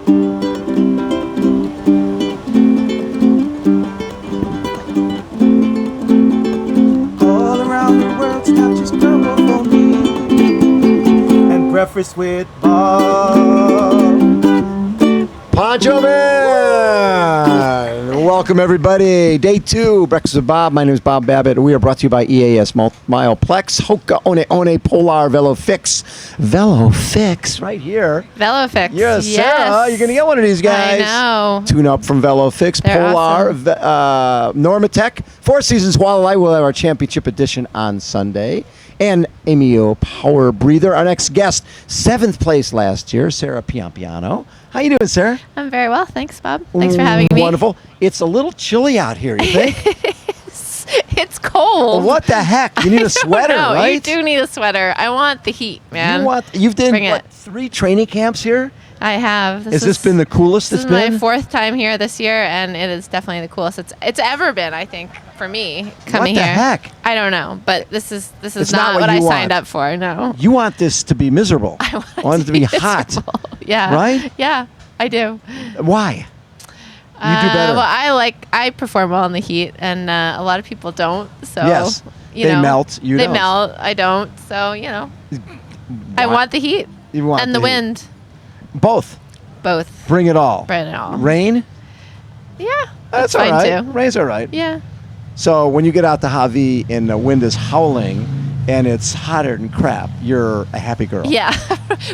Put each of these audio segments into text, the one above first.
All around the world, stop just purple for me. And breakfast with Bob. Poncho Man! Welcome, everybody. Day 2, Breakfast with Bob. My name is Bob Babbitt. We are brought to you by EAS Mileplex, Hoka One Polar VeloFix. VeloFix, right here. VeloFix. Yes, Sarah, you're going to get one of these guys. I know. Tune up from VeloFix. They're Polar, awesome. Normatec. 4 Seasons Walleye. We'll have our championship edition on Sunday. And Amio Power Breather. Our next guest, 7th place last year, Sarah Piampiano. How you doing, Sarah? I'm very well. Thanks, Bob. Thanks for having me. Wonderful. It's a little chilly out here, you think? It's cold. Well, what the heck? You need a sweater, No, right? you do need a sweater. I want the heat, man. You've done, Bring what, it. 3 training camps here? I have. Has this been the coolest This it's is been? my 4th time here this year, and it is definitely the coolest it's ever been, I think, for me coming What the here. heck? I don't know, but this is It's not what you I want. signed up for. No. You want this to be miserable. I want it to be hot. miserable. Yeah. Right? Yeah, I do. Why? You do better. Well, I perform well in the heat, and a lot of people don't. So Yes. you They know, melt, you they don't. melt. I don't. So I want the heat You want and the heat. wind. Both. Both. Bring it all. Bring it all. Rain? Yeah. That's fine all right. too. Rain's all right. Yeah. So when you get out to Javi and the wind is howling and it's hotter than crap, you're a happy girl. Yeah.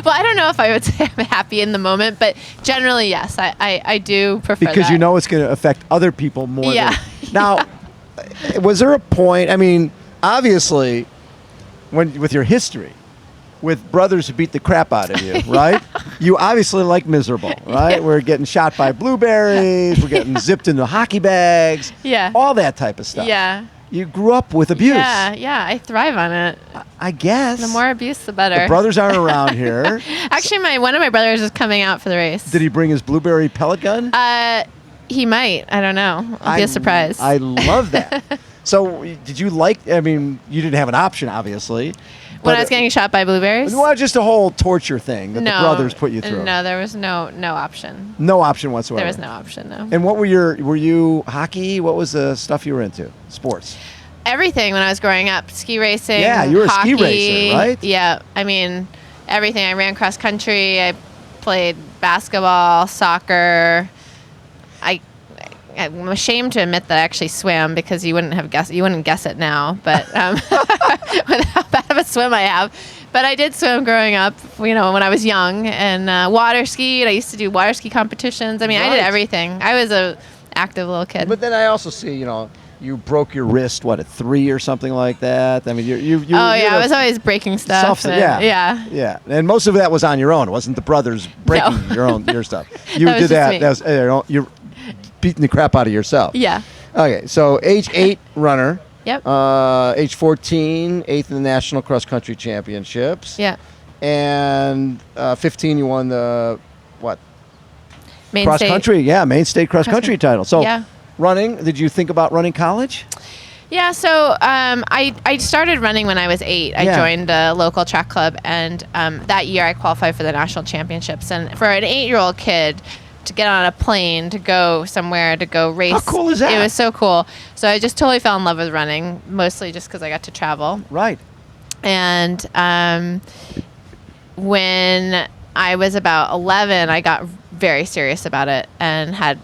Well, I don't know if I would say I'm happy in the moment, but generally, yes, I do prefer Because that. you know it's going to affect other people more. Yeah. Now, was there a point? I mean, obviously, with your history, with brothers who beat the crap out of you, right? You obviously like miserable, right? Yeah. We're getting shot by blueberries. We're getting zipped into hockey bags. Yeah. All that type of stuff. Yeah. You grew up with abuse. Yeah. I thrive on it. I guess. The more abuse, the better. The brothers aren't around here. Actually, one of my brothers is coming out for the race. Did he bring his blueberry pellet gun? He might. I don't know. It'll be a surprise. I love that. So, did you I mean, you didn't have an option, obviously. When I was getting shot by blueberries? Well, just a whole torture thing that the brothers put you through. No, there was no option. No option whatsoever. There was no option, no. And what were you hockey? What was the stuff you were into? Sports? Everything when I was growing up. Ski racing, Yeah, you were hockey, a ski racer, right? Yeah. I mean, everything. I ran cross country. I played basketball, soccer. I'm ashamed to admit that I actually swam because you wouldn't guess it now, but with how bad of a swim I have. But I did swim growing up, when I was young, and water skied. I used to do water ski competitions. I mean, I did everything. I was a active little kid. But then I also see, you broke your wrist, at 3 or something like that. I mean, you. I was always breaking stuff. Yeah. And most of that was on your own. It wasn't the brothers breaking your stuff. You That was did that. just me. That was you're beating the crap out of yourself. Yeah. Okay, so age 8 runner. Yep. Age 14, 8th in the National Cross Country Championships. Yeah. And 15, you won the what? Main cross state. country, yeah, main state cross country title. So, yeah. Running. Did you think about running college? Yeah, so I started running when I was 8. I joined a local track club, and that year I qualified for the national championships. And for an 8-year-old kid to get on a plane to go somewhere to go race, how cool is that? It was so cool. So I just totally fell in love with running, mostly just because I got to travel. Right. And when I was about 11, I got very serious about it and had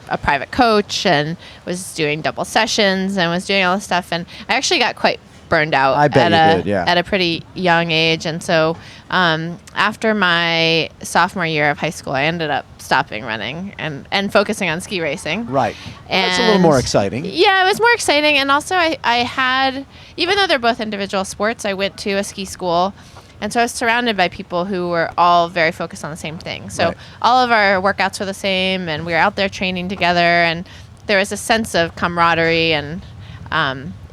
a private coach and was doing double sessions and was doing all this stuff. And I actually got quite burned out at a pretty young age. And so after my sophomore year of high school, I ended up stopping running and focusing on ski racing. Right. And that's a little more exciting. Yeah, it was more exciting. And also I had, even though they're both individual sports, I went to a ski school. And so I was surrounded by people who were all very focused on the same thing. So all of our workouts were the same, and we were out there training together, and there was a sense of camaraderie, and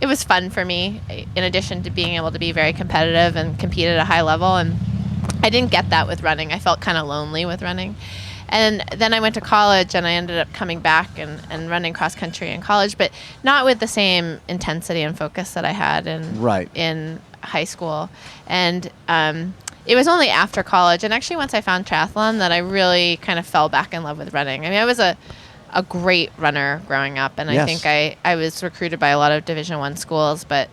it was fun for me, in addition to being able to be very competitive and compete at a high level. And I didn't get that with running. I felt kind of lonely with running. And then I went to college, and I ended up coming back and running cross country in college, but not with the same intensity and focus that I had in high school. And it was only after college, and actually once I found triathlon, that I really kind of fell back in love with running. I mean, I was a great runner growing up, and I think I was recruited by a lot of Division I schools, but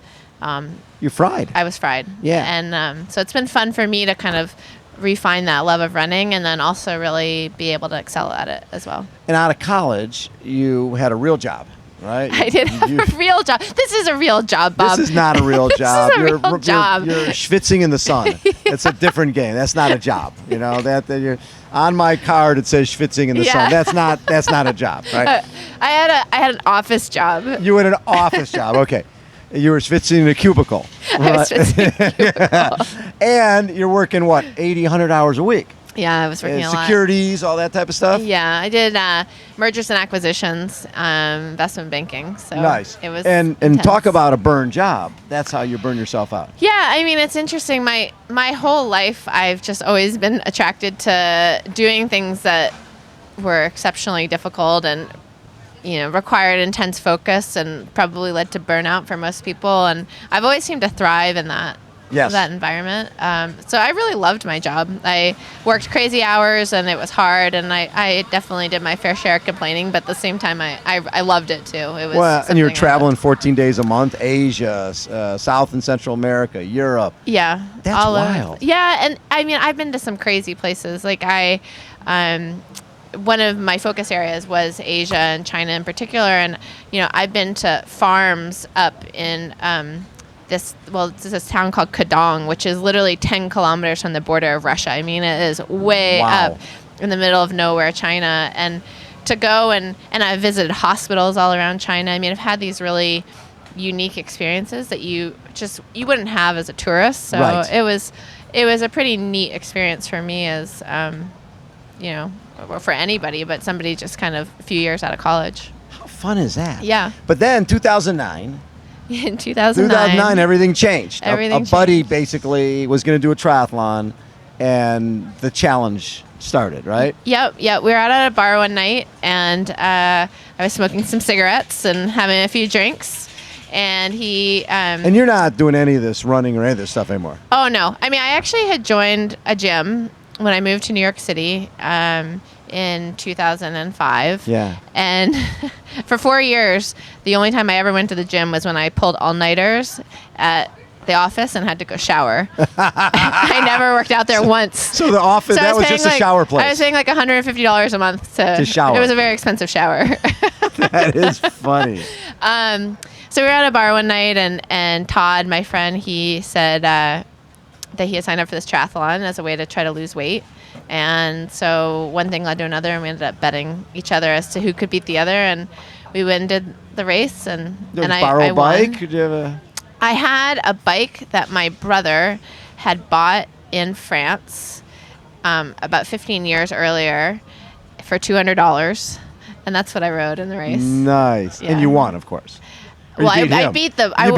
you're fried. I was fried. Yeah. And so it's been fun for me to kind of refine that love of running, and then also really be able to excel at it as well. And out of college, you had a real job, right? I did have a real job. This is a real job, Bob. This is not a real job. This is a real job. You're schwitzing in the sun. It's a different game. That's not a job. You know that you're on my card. It says schwitzing in the sun. That's not a job, right? I had an office job. You had an office job. Okay. You were schwitzing in a cubicle. I was schwitzing in a cubicle. And you're working, what, 80, 100 hours a week? Yeah, I was working a lot. Securities, all that type of stuff? Yeah, I did mergers and acquisitions, investment banking. So nice. It was and intense. Talk about a burn job. That's how you burn yourself out. Yeah, I mean, it's interesting. My whole life, I've just always been attracted to doing things that were exceptionally difficult and required intense focus, and probably led to burnout for most people. And I've always seemed to thrive in that environment. So I really loved my job. I worked crazy hours, and it was hard, and I definitely did my fair share of complaining, but at the same time, I loved it too. It was and you're traveling 14 days a month, Asia, South and Central America, Europe. Yeah. That's all wild. Over. Yeah, and I mean, I've been to some crazy places. Like one of my focus areas was Asia and China in particular, and I've been to farms up in this town called Kadong, which is literally 10 kilometers from the border of Russia. I mean, it is way up in the middle of nowhere, China, and to go and I visited hospitals all around China. I mean, I've had these really unique experiences that you wouldn't have as a tourist. So it was a pretty neat experience for me as for anybody, but somebody just kind of a few years out of college. How fun is that? Yeah. But then 2009. In 2009, everything changed. Everything a buddy basically was going to do a triathlon, and the challenge started, right? Yep. We were out at a bar one night, and I was smoking some cigarettes and having a few drinks, and he... and you're not doing any of this running or any of this stuff anymore? Oh, no. I mean, I actually had joined a gym when I moved to New York City in 2005. Yeah. And for 4 years, the only time I ever went to the gym was when I pulled all-nighters at the office and had to go shower. I never worked out there once. So the office, that was just a shower place. I was paying like $150 a month to shower. It was a very expensive shower. That is funny. So we were at a bar one night, and Todd, my friend, he said that he had signed up for this triathlon as a way to try to lose weight. And so one thing led to another, and we ended up betting each other as to who could beat the other, and we did the race, and I a won. bike? Did you have a... I had a bike that my brother had bought in France about 15 years earlier for $200, and that's what I rode in the race. Nice. Yeah. And you won, of course. Well, I beat the guy. I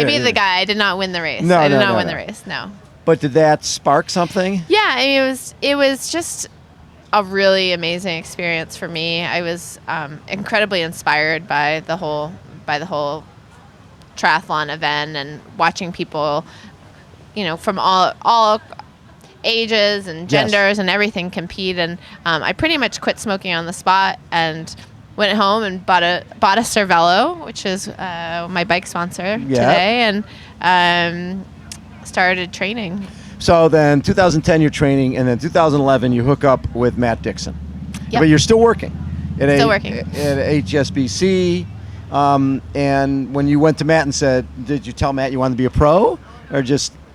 beat the guy. I did not win the race. No, I did no, not no, win no. the race. No. But did that spark something? Yeah, I mean, it was just a really amazing experience for me. I was incredibly inspired by the whole triathlon event, and watching people, from all ages and genders and everything compete. And I pretty much quit smoking on the spot and went home and bought a Cervelo, which is my bike sponsor today, and started training. So then 2010 you're training, and then 2011 you hook up with Matt Dixon. Yep. But you're still working. Still working. At HSBC. And when you went to Matt and said, did you tell Matt you wanted to be a pro, or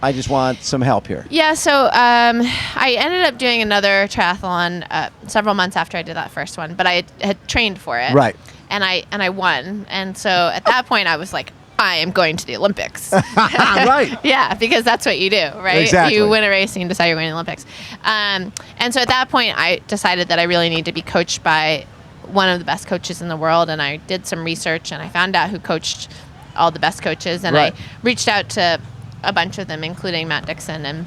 I just want some help here? Yeah, so I ended up doing another triathlon several months after I did that first one, but I had trained for it. Right. And I won. And so at that point I was like, I am going to the Olympics. Right. Yeah, because that's what you do, right? Exactly. You win a race and you decide you're going to the Olympics. And so at that point I decided that I really need to be coached by one of the best coaches in the world, and I did some research and I found out who coached all the best coaches, and I reached out to a bunch of them, including Matt Dixon, and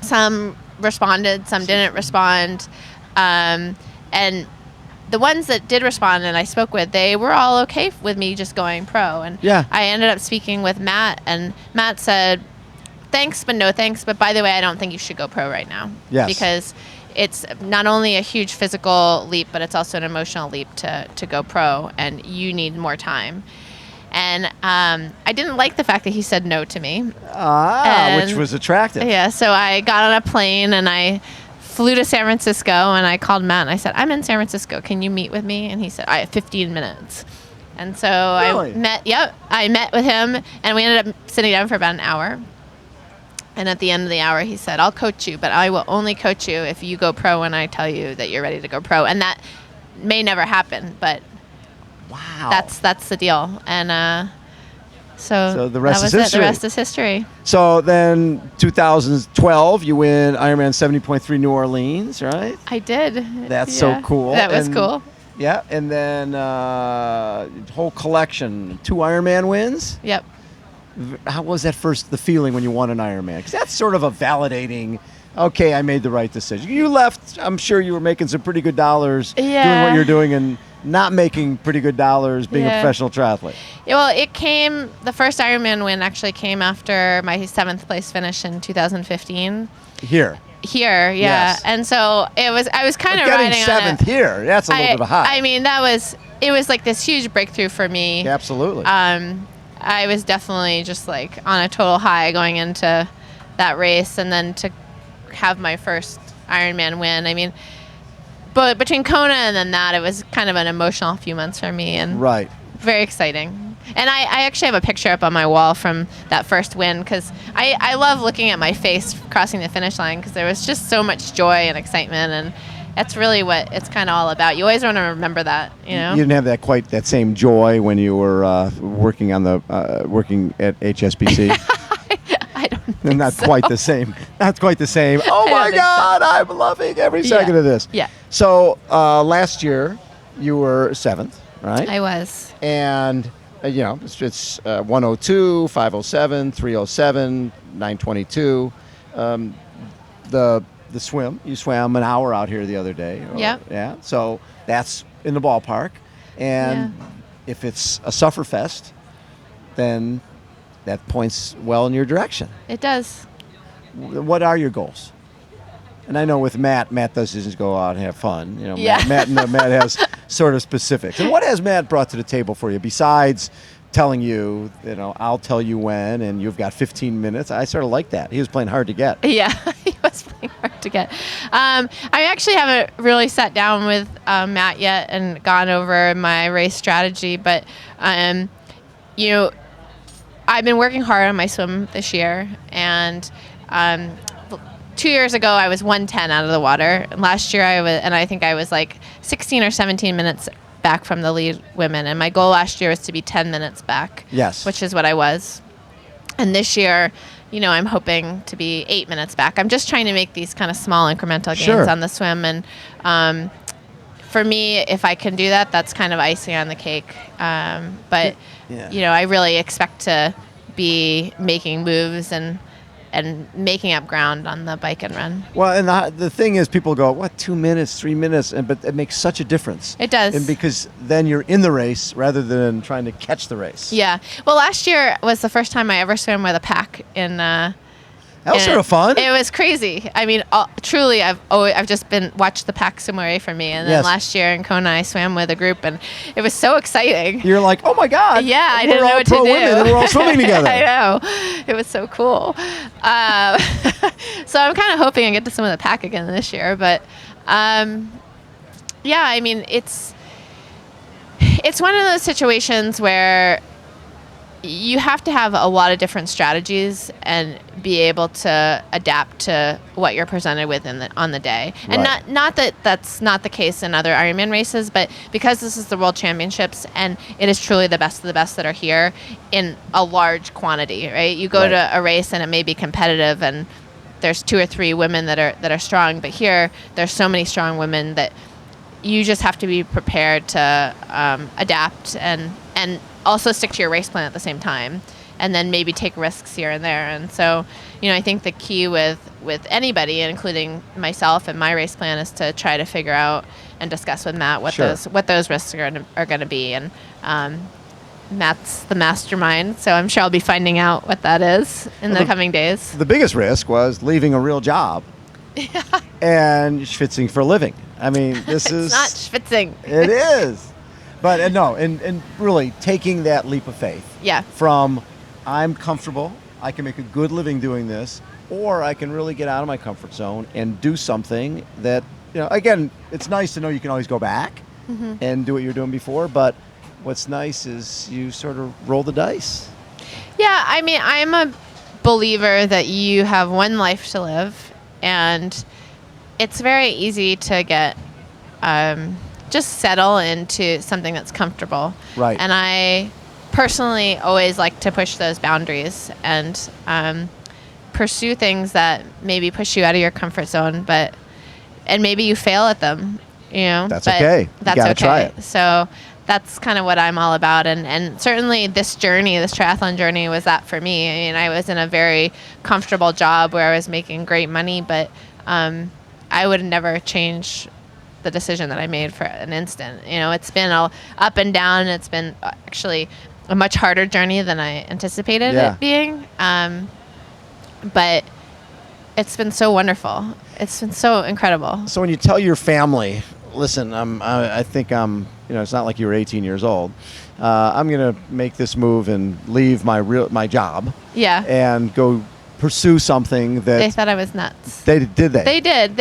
some responded, some didn't respond. And the ones that did respond and I spoke with, they were all okay with me just going pro. And Yeah. I ended up speaking with Matt, and Matt said, thanks, but no thanks. But by the way, I don't think you should go pro right now. Yes. Because it's not only a huge physical leap, but it's also an emotional leap to go pro, and you need more time. And I didn't like the fact that he said no to me. Which was attractive. Yeah, so I got on a plane and I flew to San Francisco, and I called Matt and I said, I'm in San Francisco. Can you meet with me? And he said, I have 15 minutes. And so Really? I met with him, and we ended up sitting down for about an hour. And at the end of the hour, he said, I'll coach you, but I will only coach you if you go pro when I tell you that you're ready to go pro. And that may never happen, but Wow. that's the deal. And so the rest that is was it. history. The rest is history. So then 2012, you win Ironman 70.3 New Orleans, right? I did. That's so cool. That was And- cool. Yeah, and then whole collection, 2 Ironman wins. Yep. How was that the feeling when you won an Ironman? Because that's sort of a validating, okay, I made the right decision. You left, I'm sure you were making some pretty good dollars doing Yeah. what you're doing and not making pretty good dollars being a Yeah. professional triathlete. Yeah, well, the first Ironman win actually came after my 7th place finish in 2015. Here. Here, yeah. Yes. And so I was kind of Getting riding 7th on here, that's a little bit of a high. I mean, it was like this huge breakthrough for me. Yeah, absolutely. I was definitely just like on a total high going into that race, and then to have my first Ironman win. I mean, but between Kona and then that, it was kind of an emotional few months for me, and right. very exciting. And I actually have a picture up on my wall from that first win, because I love looking at my face crossing the finish line, because there was just so much joy and excitement, and that's really what it's kind of all about. You always want to remember that, you know? You didn't have that same joy when you were working at HSBC. I don't think Not so. quite the same. Not quite the same. Oh I don't my think so. God, I'm loving every second of this. Yeah. So last year you were 7th, right? I was. And it's 102, 507, 307, 922. The swim, you swam an hour out here the other day. Yep. Yeah. So that's in the ballpark. And if it's a sufferfest, then that points well in your direction. It does. What are your goals? And I know with Matt doesn't just go out and have fun. Yeah. Matt has sort of specifics. And what has Matt brought to the table for you besides telling you, I'll tell you when, and you've got 15 minutes? I sort of like that. He was playing hard to get. Yeah, he was playing hard to get. I actually haven't really sat down with Matt yet and gone over my race strategy, but I've been working hard on my swim this year, and 2 years ago I was 110 out of the water. Last year I think I was like 16 or 17 minutes back from the lead women, and my goal last year was to be 10 minutes back. Yes. Which is what I was. And this year, I'm hoping to be 8 minutes back. I'm just trying to make these kind of small incremental gains Sure. on the swim, and for me, if I can do that, that's kind of icing on the cake. But Yeah. I really expect to be making moves and making up ground on the bike and run. Well, and the thing is, people go, what, 2 minutes, 3 minutes? But it makes such a difference. It does. And because then you're in the race rather than trying to catch the race. Yeah. Well, last year was the first time I ever swam with a pack in That was And sort of fun. It was crazy. I mean, truly, I've just watched the pack swim away from me. And then Yes. last year in Kona, I swam with a group, and it was so exciting. You're like, oh my God. Yeah, I we're didn't know all what to pro do. women and we're all swimming together. I know. It was so cool. So I'm kind of hoping I get to swim with the pack again this year. But yeah, I mean, it's one of those situations where you have to have a lot of different strategies and be able to adapt to what you're presented with on the day. And Right. not that that's not the case in other Ironman races, but because this is the World Championships and it is truly the best of the best that are here in a large quantity, right? You go Right. to a race and it may be competitive and there's 2 or 3 women that are strong, but here there's so many strong women that you just have to be prepared to adapt and also stick to your race plan at the same time. and then maybe take risks here and there. And so, I think the key with anybody, including myself and my race plan, is to try to figure out and discuss with Matt what those risks are going to be. And Matt's the mastermind, so I'm sure I'll be finding out what that is in the coming days. The biggest risk was leaving a real job and schwitzing for a living. I mean, this is not schwitzing. It is. But and really taking that leap of faith. Yeah. From I'm comfortable, I can make a good living doing this, or I can really get out of my comfort zone and do something that, again, it's nice to know you can always go back and do what you're doing before, but what's nice is you sort of roll the dice. Yeah, I mean, I'm a believer that you have one life to live, and it's very easy to get just settle into something that's comfortable. Right. And I personally always like to push those boundaries and pursue things that maybe push you out of your comfort zone, and maybe you fail at them, That's but okay. That's you gotta okay. try it. So that's kind of what I'm all about. And certainly this triathlon journey was that for me. I mean, I was in a very comfortable job where I was making great money, but I would never change the decision that I made for an instant. It's been all up and down. It's been actually a much harder journey than I anticipated it being. But it's been so wonderful. It's been so incredible. So when you tell your family, listen, I think it's not like you were 18 years old. I'm going to make this move and leave my job. Yeah. And go pursue something that they thought I was nuts. They did. They did.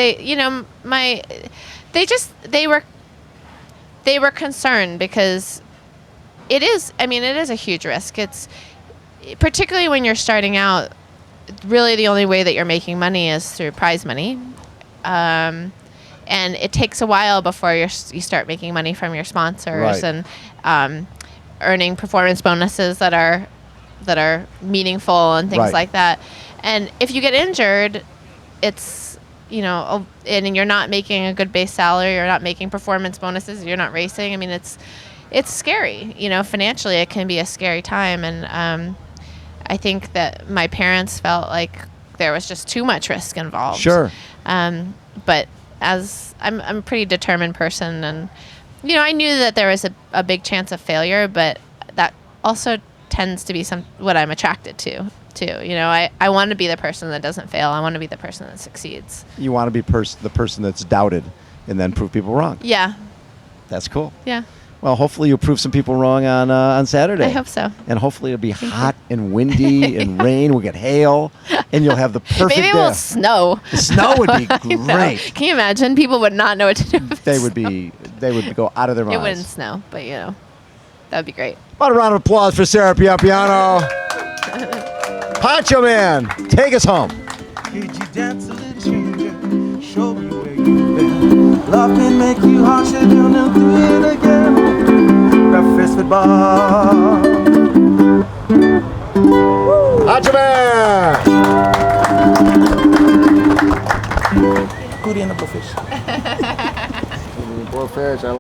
They were concerned because it is a huge risk. It's particularly when you're starting out, really the only way that you're making money is through prize money. And it takes a while before you start making money from your sponsors and earning performance bonuses that are meaningful and things like that. And if you get injured, it's and you're not making a good base salary, you're not making performance bonuses, you're not racing. I mean, it's scary. Financially, it can be a scary time. And I think that my parents felt like there was just too much risk involved. Sure. But as I'm a pretty determined person, and I knew that there was a big chance of failure, but that also tends to be what I'm attracted to too. I want to be the person that doesn't fail. I want to be the person that succeeds. You want to be the person that's doubted and then prove people wrong. Yeah. That's cool. Yeah. Well, hopefully you'll prove some people wrong on Saturday. I hope so. And hopefully it'll be hot and windy and rain. We'll get hail, and you'll have the perfect Maybe it day. will snow. The snow would be great. Can you imagine? People would not know what to do with They would go out of their minds. It wouldn't snow, but that would be great. What a round of applause for Sarah Piampiano. Poncho Man, take us home. Could you dance a little stranger? Show me where you've been. Love can make you harsher, don't do it again. Breakfast with Bob. Poncho Man. Good in the fish. Poor fish.